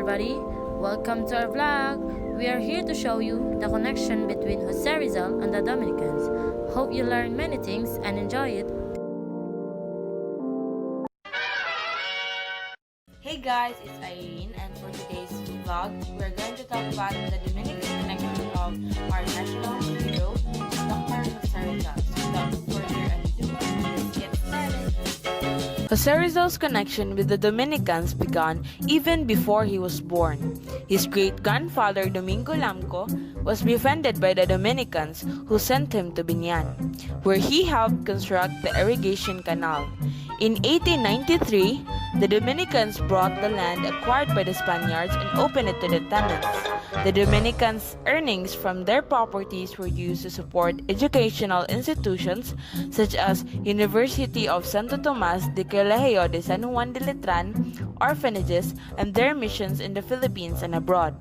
everybody, welcome to our vlog. We are here to show you the connection between Jose Rizal and the Dominicans. Hope you learn many things and enjoy it. Hey guys, it's Irene, and for today's vlog, we're going to talk about the Dominican connection of our national hero, Dr. Jose Rizal. So without further ado, let's get started. Jose Rizal's connection with the Dominicans began even before he was born. His great-grandfather Domingo Lamco was befriended by the Dominicans who sent him to Binyan, where he helped construct the irrigation canal. In 1893, the Dominicans brought the land acquired by the Spaniards and opened it to the tenants. The Dominicans' earnings from their properties were used to support educational institutions such as University of Santo Tomas de Colegio de San Juan de Letran, orphanages, and their missions in the Philippines and abroad.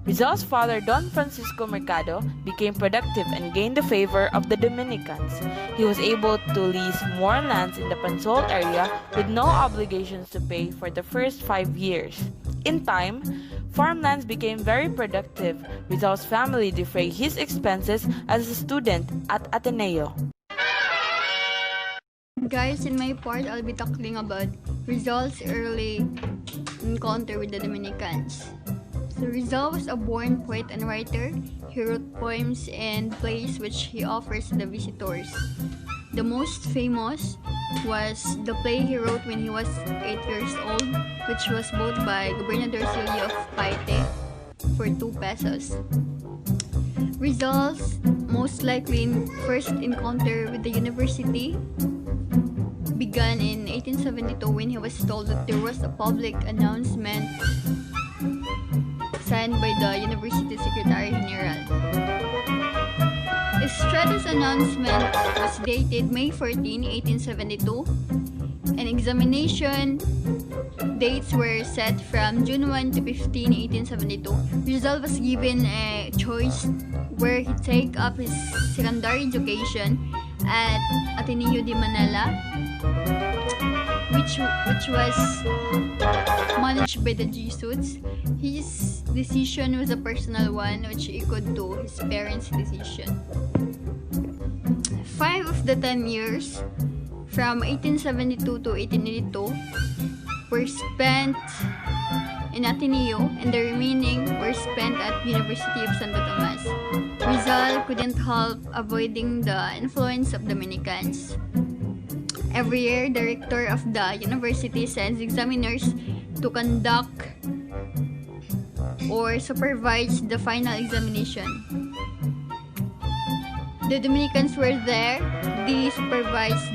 Rizal's father, Don Francisco Mercado, became productive and gained the favor of the Dominicans. He was able to lease more lands in the Pansol area with no obligations to pay for the first 5 years. In time, farmlands became very productive. Rizal's family defrayed his expenses as a student at Ateneo. Guys, in my part, I'll be talking about Rizal's early encounter with the Dominicans. So Rizal was a born poet and writer. He wrote poems and plays which he offers to the visitors. The most famous was the play he wrote when he was 8 years old, which was bought by Gobernador Silio of Paite for 2 pesos. Rizal's most likely first encounter with the university began in 1872 when he was told that there was a public announcement signed by the University Secretary General. Estrada's announcement was dated May 14, 1872, and examination dates were set from June 1 to 15, 1872. Rizal was given a choice where he take up his secondary education at Ateneo de Manila, which was managed by the Jesuits. His decision was a personal one, which echoed to his parents' decision. 5 of the 10 years, from 1872 to 1882, were spent in Ateneo, and the remaining were spent at University of Santo Tomas. Rizal couldn't help avoiding the influence of Dominicans. Every year, the rector of the university sends examiners to conduct or supervise the final examination. The Dominicans were there. They supervised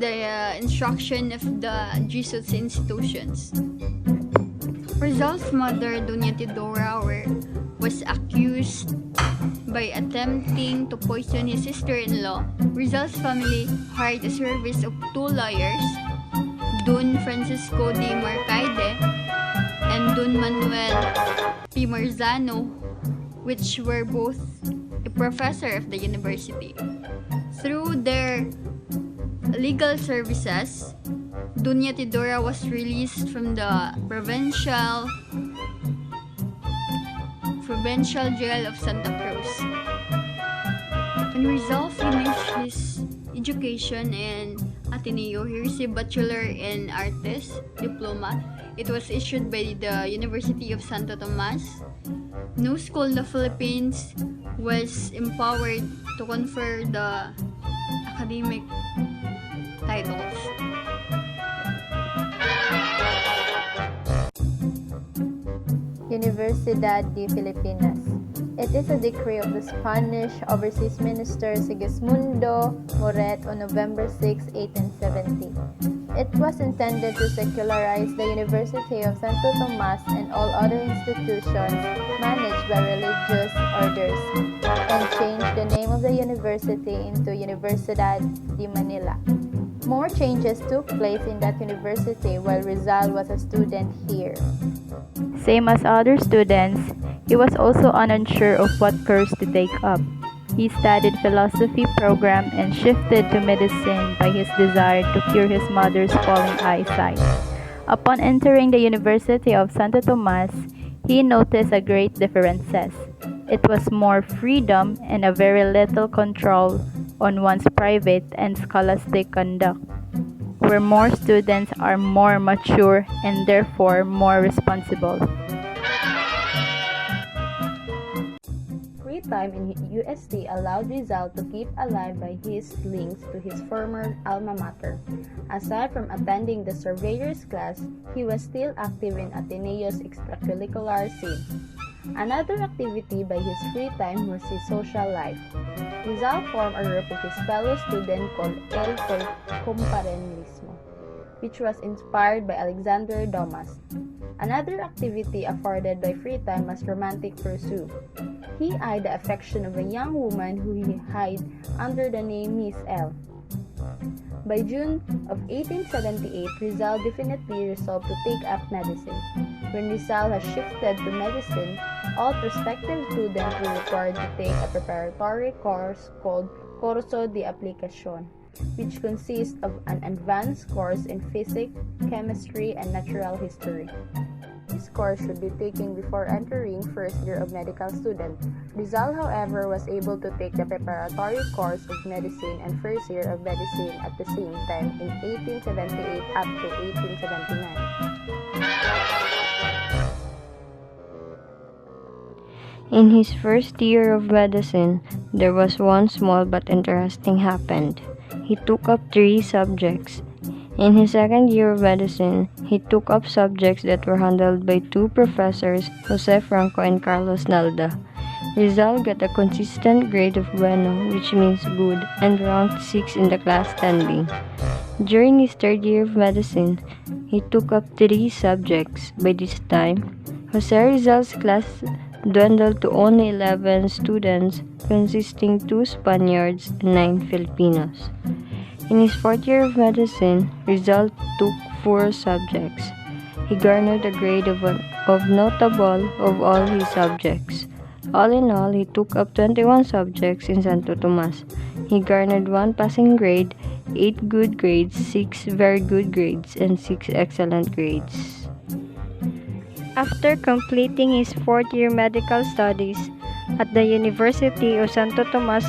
the instruction of the Jesuits institutions. Rizal's mother, Doña Teodora, was accused by attempting to poison his sister-in-law. Rizal's family hired a service of 2 lawyers, Don Francisco de Marcaide and Don Manuel P. Marzano, which were both a professor of the university. Through their legal services, Doña Teodora was released from the provincial jail of Santa Cruz. When Rizal finished his education in Ateneo, he received Bachelor in Arts diploma. It was issued by the University of Santo Tomas. No school in the Philippines was empowered to confer the academic titles. Universidad de Filipinas. It is a decree of the Spanish Overseas Minister Sigismundo Moret on November 6, 1870. It was intended to secularize the University of Santo Tomas and all other institutions managed by religious orders and change the name of the university into Universidad de Manila. More changes took place in that university while Rizal was a student here. Same as other students, he was also unsure of what course to take up. He studied philosophy program and shifted to medicine by his desire to cure his mother's falling eyesight. Upon entering the University of Santo Tomas, he noticed a great differences. It was more freedom and a very little control on one's private and scholastic conduct, where more students are more mature and therefore more responsible. Free time in UST allowed Rizal to keep alive by his links to his former alma mater. Aside from attending the surveyor's class, he was still active in Ateneo's extracurricular scene. Another activity by his free time was his social life. Rizal formed a group of his fellow students called El Compañerismo, which was inspired by Alexander Dumas. Another activity afforded by free time was romantic pursuit. He eyed the affection of a young woman who he hid under the name Miss L. By June of 1878, Rizal definitely resolved to take up medicine. When Rizal has shifted to medicine, all prospective students were required to take a preparatory course called Curso de Aplicación, which consists of an advanced course in physics, chemistry, and natural history. This course should be taken before entering first year of medical student. Rizal, however, was able to take the preparatory course of medicine and first year of medicine at the same time in 1878 up to 1879. In his first year of medicine, there was one small but interesting happened. He took up 3 subjects. In his second year of medicine, he took up subjects that were handled by 2 professors, Jose Franco and Carlos Nalda. Rizal got a consistent grade of bueno, which means good, and ranked 6 in the class standing. During his third year of medicine, he took up 3 subjects. By this time, Jose Rizal's class dwindled to only 11 students, consisting 2 Spaniards and 9 Filipinos. In his fourth year of medicine, Rizal took 4 subjects. He garnered a grade of notable of all his subjects. All in all, he took up 21 subjects in Santo Tomas. He garnered 1 passing grade, 8 good grades, 6 very good grades, and 6 excellent grades. After completing his 4th-year medical studies at the University of Santo Tomas,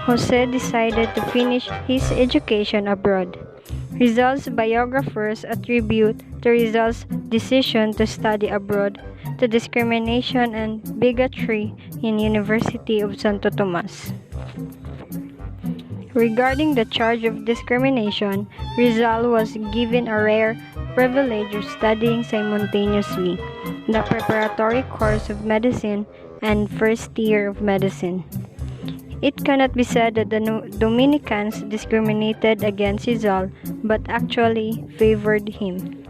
Jose decided to finish his education abroad. Rizal's biographers attribute to Rizal's decision to study abroad to discrimination and bigotry in University of Santo Tomas. Regarding the charge of discrimination, Rizal was given a rare privilege of studying simultaneously the preparatory course of medicine and first year of medicine. It cannot be said that the Dominicans discriminated against Rizal, but actually favored him.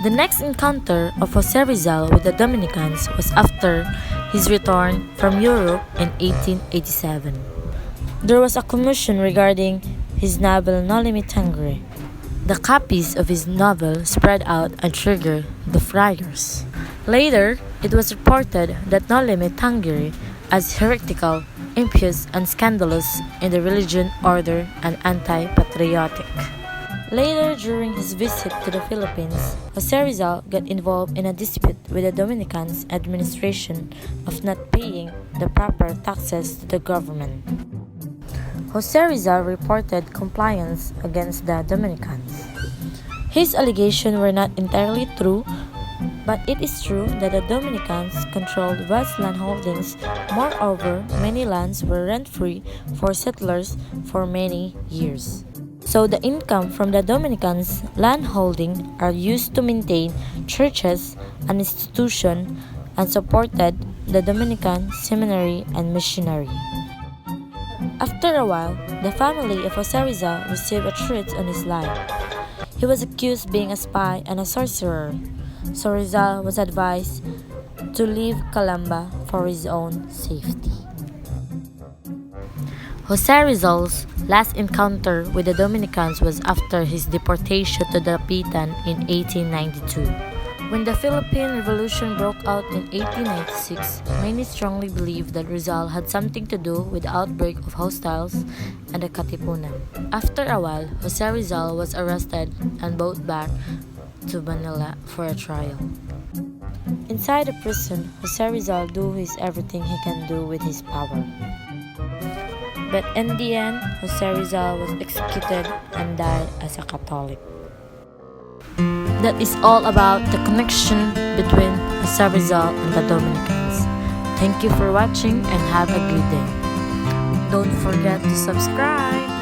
The next encounter of Jose Rizal with the Dominicans was after his return from Europe in 1887. There was a commotion regarding his novel Noli Me Tangere. The copies of his novel spread out and triggered the friars. Later, it was reported that Noli Me Tangere as heretical, impious, and scandalous in the religion, order, and anti-patriotic. Later, during his visit to the Philippines, Jose Rizal got involved in a dispute with the Dominicans administration of not paying the proper taxes to the government. Jose Rizal reported compliance against the Dominicans. His allegations were not entirely true, but it is true that the Dominicans controlled vast land holdings. Moreover, many lands were rent-free for settlers for many years. So the income from the Dominicans' land holding are used to maintain churches and institutions and supported the Dominican seminary and missionary. After a while, the family of Jose Rizal received a threat on his life. He was accused of being a spy and a sorcerer, so Rizal was advised to leave Calamba for his own safety. Jose Rizal's last encounter with the Dominicans was after his deportation to Dapitan in 1892. When the Philippine Revolution broke out in 1896, many strongly believed that Rizal had something to do with the outbreak of hostiles and the Katipunan. After a while, Jose Rizal was arrested and brought back to Manila for a trial. Inside the prison, Jose Rizal do everything he can do with his power. But in the end, Jose Rizal was executed and died as a Catholic. That is all about the connection between Jose Rizal and the Dominicans. Thank you for watching and have a good day. Don't forget to subscribe.